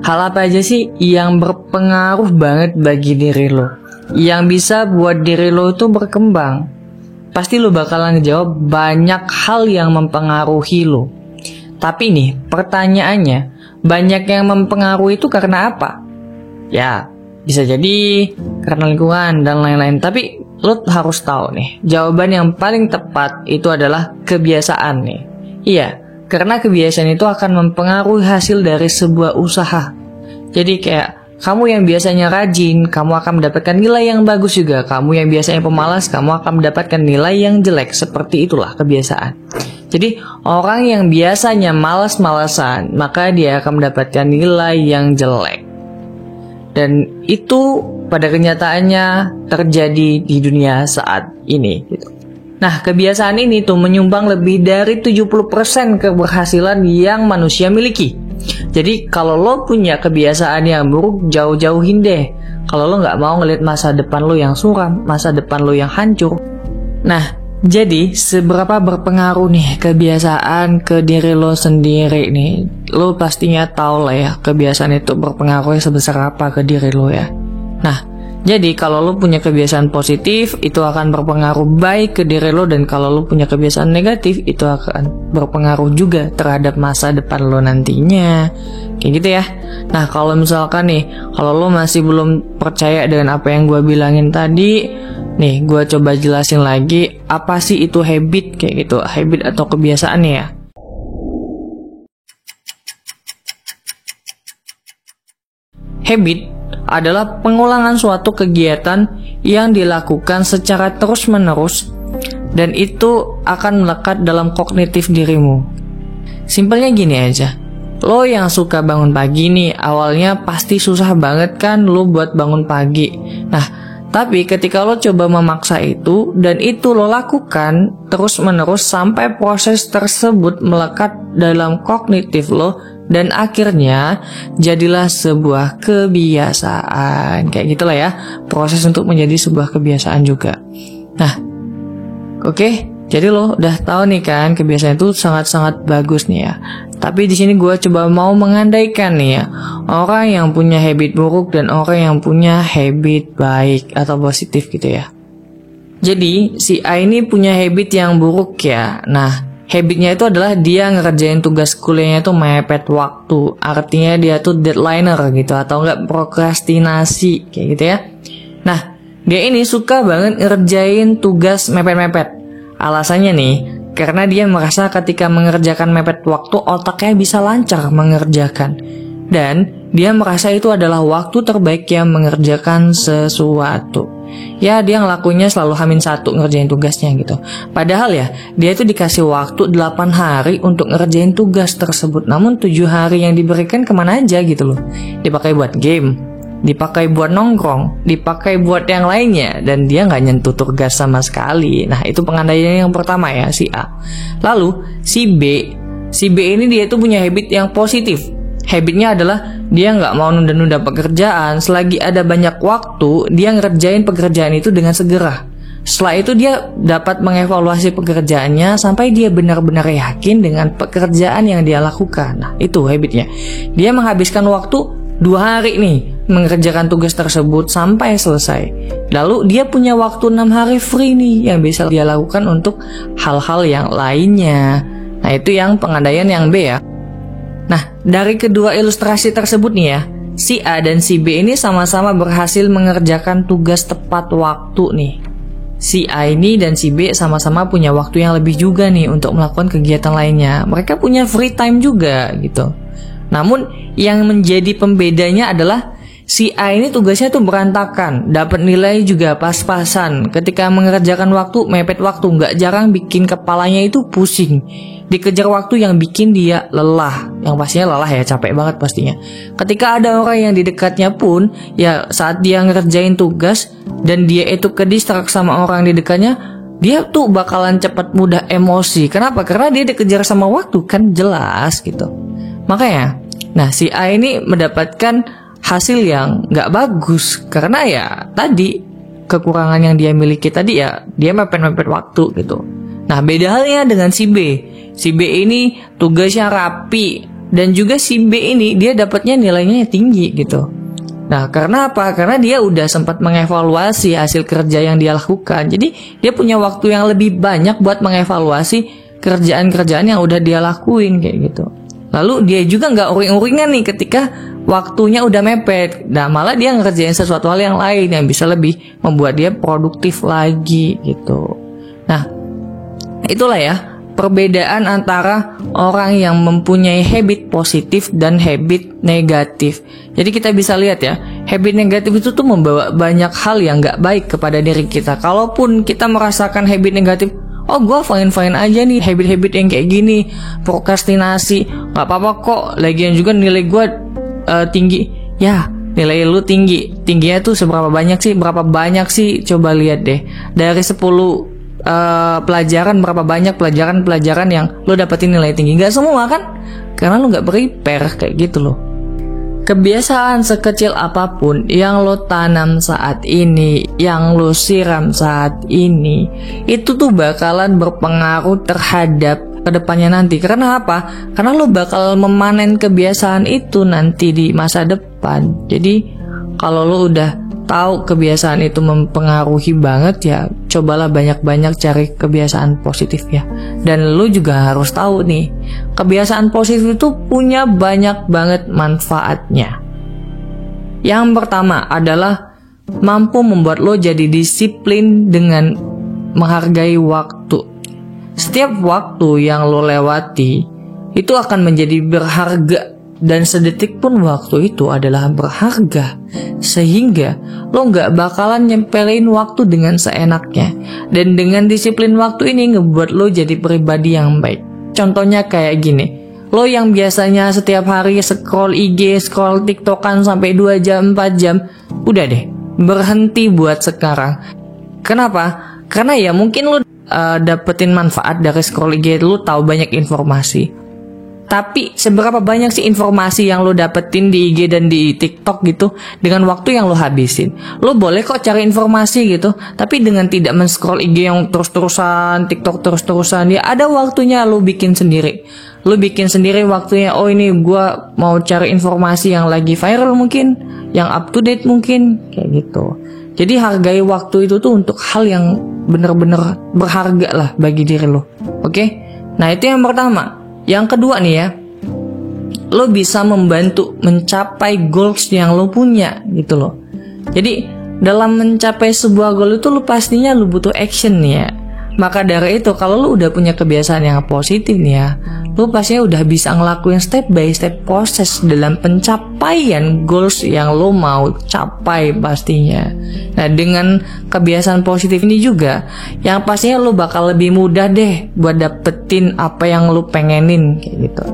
hal apa aja sih yang berpengaruh banget bagi diri lo, yang bisa buat diri lo itu berkembang? Pasti lo bakalan ngejawab banyak hal yang mempengaruhi lo. Tapi nih, pertanyaannya, banyak yang mempengaruhi itu karena apa? Ya, bisa jadi karena lingkungan dan lain-lain. Tapi lo harus tahu nih, jawaban yang paling tepat itu adalah kebiasaan nih. Iya, karena kebiasaan itu akan mempengaruhi hasil dari sebuah usaha. Jadi kayak kamu yang biasanya rajin, kamu akan mendapatkan nilai yang bagus juga. Kamu yang biasanya pemalas, kamu akan mendapatkan nilai yang jelek. Seperti itulah kebiasaan. Jadi orang yang biasanya malas-malasan, maka dia akan mendapatkan nilai yang jelek. Dan itu pada kenyataannya terjadi di dunia saat ini gitu. Nah, kebiasaan ini tuh menyumbang lebih dari 70% keberhasilan yang manusia miliki. Jadi kalau lo punya kebiasaan yang buruk, jauh-jauhin deh. Kalau lo nggak mau ngeliat masa depan lo yang suram, masa depan lo yang hancur. Nah, jadi seberapa berpengaruh nih kebiasaan ke diri lo sendiri nih? Lo pastinya tahu lah ya, kebiasaan itu berpengaruh sebesar apa ke diri lo ya. Nah, jadi kalau lo punya kebiasaan positif, itu akan berpengaruh baik ke diri lo. Dan kalau lo punya kebiasaan negatif, itu akan berpengaruh juga terhadap masa depan lo nantinya. Kayak gitu ya. Nah, kalau misalkan nih, kalau lo masih belum percaya dengan apa yang gue bilangin tadi, nih gue coba jelasin lagi, apa sih itu habit kayak gitu, habit atau kebiasaan ya. Habit adalah pengulangan suatu kegiatan yang dilakukan secara terus-menerus dan itu akan melekat dalam kognitif dirimu. Simpelnya gini aja, lo yang suka bangun pagi nih, awalnya pasti susah banget kan lo buat bangun pagi. Nah, tapi ketika lo coba memaksa itu dan itu lo lakukan terus-menerus sampai proses tersebut melekat dalam kognitif lo, dan akhirnya jadilah sebuah kebiasaan. Kayak gitulah ya, proses untuk menjadi sebuah kebiasaan juga. Nah, oke, jadi lo udah tahu nih kan, kebiasaan itu sangat-sangat bagus nih ya. Tapi di sini gue coba mau mengandaikan nih ya, orang yang punya habit buruk dan orang yang punya habit baik atau positif gitu ya. Jadi si A ini punya habit yang buruk ya. Nah, habitnya itu adalah dia ngerjain tugas kuliahnya itu mepet waktu. Artinya dia tuh deadliner gitu, atau enggak prokrastinasi kayak gitu ya. Nah, dia ini suka banget ngerjain tugas mepet-mepet. Alasannya nih, karena dia merasa ketika mengerjakan mepet waktu, otaknya bisa lancar mengerjakan. Dan dia merasa itu adalah waktu terbaik yang mengerjakan sesuatu. Ya, dia ngelakuinnya selalu -1 ngerjain tugasnya gitu. Padahal ya, dia itu dikasih waktu 8 hari untuk ngerjain tugas tersebut. Namun 7 hari yang diberikan kemana aja gitu loh. Dipakai buat game, dipakai buat nongkrong, dipakai buat yang lainnya. Dan dia nggak nyentuh tugas sama sekali. Nah, itu pengandaian yang pertama ya, si A. Lalu, si B. Si B ini dia tuh punya habit yang positif. Habitnya adalah dia nggak mau nunda-nunda pekerjaan. Selagi ada banyak waktu, dia ngerjain pekerjaan itu dengan segera. Setelah itu dia dapat mengevaluasi pekerjaannya sampai dia benar-benar yakin dengan pekerjaan yang dia lakukan. Nah, itu habitnya. Dia menghabiskan waktu 2 hari nih mengerjakan tugas tersebut sampai selesai. Lalu dia punya waktu 6 hari free nih yang bisa dia lakukan untuk hal-hal yang lainnya. Nah, itu yang pengandaian yang B ya. Nah, dari kedua ilustrasi tersebut nih ya, si A dan si B ini sama-sama berhasil mengerjakan tugas tepat waktu nih. Si A ini dan si B sama-sama punya waktu yang lebih juga nih untuk melakukan kegiatan lainnya. Mereka punya free time juga gitu. Namun yang menjadi pembedanya adalah si A ini tugasnya tuh berantakan, dapat nilai juga pas-pasan. Ketika mengerjakan waktu, mepet waktu, nggak jarang bikin kepalanya itu pusing. Dikejar waktu yang bikin dia lelah, yang pastinya lelah ya, capek banget pastinya. Ketika ada orang yang di dekatnya pun, ya saat dia ngerjain tugas dan dia itu kedistrak sama orang di dekatnya, dia tuh bakalan cepat mudah emosi. Kenapa? Karena dia dikejar sama waktu, kan jelas gitu. Makanya, nah si A ini mendapatkan hasil yang nggak bagus karena ya tadi kekurangan yang dia miliki tadi ya, dia mepet-mepet waktu gitu. Nah, beda halnya dengan si B. Si B ini tugasnya rapi Dan juga si B ini dia dapatnya nilainya tinggi gitu. Nah, karena apa? Karena dia udah sempat mengevaluasi hasil kerja yang dia lakukan. Jadi dia punya waktu yang lebih banyak buat mengevaluasi kerjaan-kerjaan yang udah dia lakuin kayak gitu. Lalu dia juga nggak uring-uringan nih ketika waktunya udah mepet. Nah, malah dia ngerjain sesuatu hal yang lain yang bisa lebih membuat dia produktif lagi gitu. Nah, itulah ya perbedaan antara orang yang mempunyai habit positif dan habit negatif. Jadi kita bisa lihat ya, habit negatif itu tuh membawa banyak hal yang gak baik kepada diri kita. Kalaupun kita merasakan habit negatif, oh gue fine-fine aja nih habit-habit yang kayak gini, prokrastinasi, gak apa-apa kok, lagian juga nilai gue tinggi. Ya, nilai lu tinggi, tingginya tuh seberapa banyak sih, berapa banyak sih, coba lihat deh. Dari 10 pelajaran, berapa banyak pelajaran yang lo dapetin nilai tinggi? Gak semua kan, karena lo gak prepare kayak gitu loh. Kebiasaan sekecil apapun yang lo tanam saat ini, yang lo siram saat ini, itu tuh bakalan berpengaruh terhadap kedepannya nanti. Karena apa? Karena lo bakal memanen kebiasaan itu nanti di masa depan. Jadi kalau lo udah tahu kebiasaan itu mempengaruhi banget, ya cobalah banyak-banyak cari kebiasaan positif ya. Dan lu juga harus tahu nih, kebiasaan positif itu punya banyak banget manfaatnya. Yang pertama adalah mampu membuat lo jadi disiplin dengan menghargai waktu. Setiap waktu yang lo lewati itu akan menjadi berharga, dan sedetik pun waktu itu adalah berharga, sehingga lo gak bakalan nyempelin waktu dengan seenaknya. Dan dengan disiplin waktu ini ngebuat lo jadi pribadi yang baik. Contohnya kayak gini, lo yang biasanya setiap hari scroll IG, scroll TikTokan sampai 2 jam, 4 jam, udah deh, berhenti buat sekarang. Kenapa? Karena ya mungkin lo dapetin manfaat dari scroll IG, lo tahu banyak informasi. Tapi seberapa banyak sih informasi yang lo dapetin di IG dan di TikTok gitu dengan waktu yang lo habisin? Lo boleh kok cari informasi gitu, tapi dengan tidak men-scroll IG yang terus-terusan, TikTok terus-terusan. Ya ada waktunya lo bikin sendiri. Lo bikin sendiri waktunya, oh ini gue mau cari informasi yang lagi viral mungkin, yang up to date mungkin, kayak gitu. Jadi hargai waktu itu tuh untuk hal yang bener-bener berharga lah bagi diri lo. Oke? Nah itu yang pertama. Yang kedua nih ya, lo bisa membantu mencapai goals yang lo punya gitu loh. Jadi dalam mencapai sebuah goal itu lo pastinya lo butuh action nih ya. Maka dari itu kalau lo udah punya kebiasaan yang positif nih ya, lo pastinya udah bisa ngelakuin step by step proses dalam pencapaian goals yang lo mau capai pastinya. Nah dengan kebiasaan positif ini juga, yang pastinya lo bakal lebih mudah deh buat dapetin apa yang lo pengenin kayak gitu.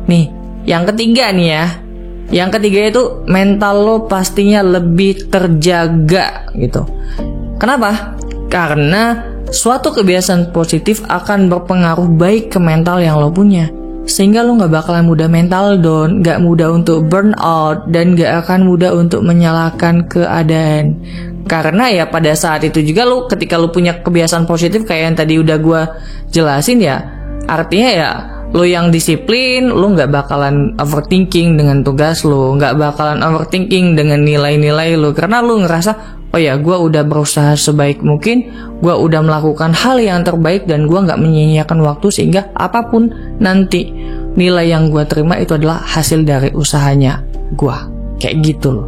Nih, yang ketiga nih ya. Yang ketiga itu mental lo pastinya lebih terjaga gitu. Kenapa? Karena suatu kebiasaan positif akan berpengaruh baik ke mental yang lo punya, sehingga lo gak bakalan mudah mental down, gak mudah untuk burn out, dan gak akan mudah untuk menyalahkan keadaan. Karena ya pada saat itu juga lo, ketika lo punya kebiasaan positif kayak yang tadi udah gue jelasin ya, artinya ya lo yang disiplin, lo gak bakalan overthinking dengan tugas lo, gak bakalan overthinking dengan nilai-nilai lo, karena lo ngerasa oh ya, gue udah berusaha sebaik mungkin, gue udah melakukan hal yang terbaik, dan gue gak menyia-nyiakan waktu, sehingga apapun nanti nilai yang gue terima itu adalah hasil dari usahanya gue. Kayak gitu loh.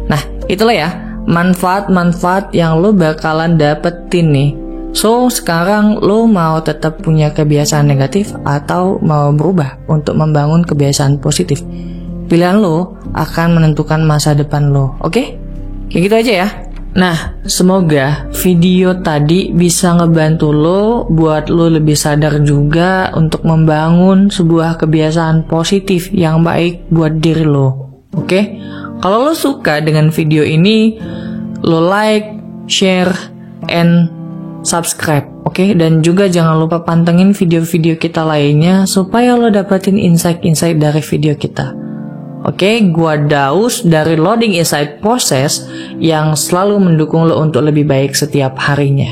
Nah, itulah ya manfaat-manfaat yang lo bakalan dapetin nih. So, sekarang lo mau tetap punya kebiasaan negatif atau mau berubah untuk membangun kebiasaan positif? Pilihan lo akan menentukan masa depan lo, oke? Kayak gitu aja ya. Nah, semoga video tadi bisa ngebantu lo buat lo lebih sadar juga untuk membangun sebuah kebiasaan positif yang baik buat diri lo. Oke? Kalau lo suka dengan video ini, lo like, share, and subscribe. Oke? Dan juga jangan lupa pantengin video-video kita lainnya supaya lo dapetin insight-insight dari video kita. Oke, gua Daus dari Loading Insight Process yang selalu mendukung lo untuk lebih baik setiap harinya.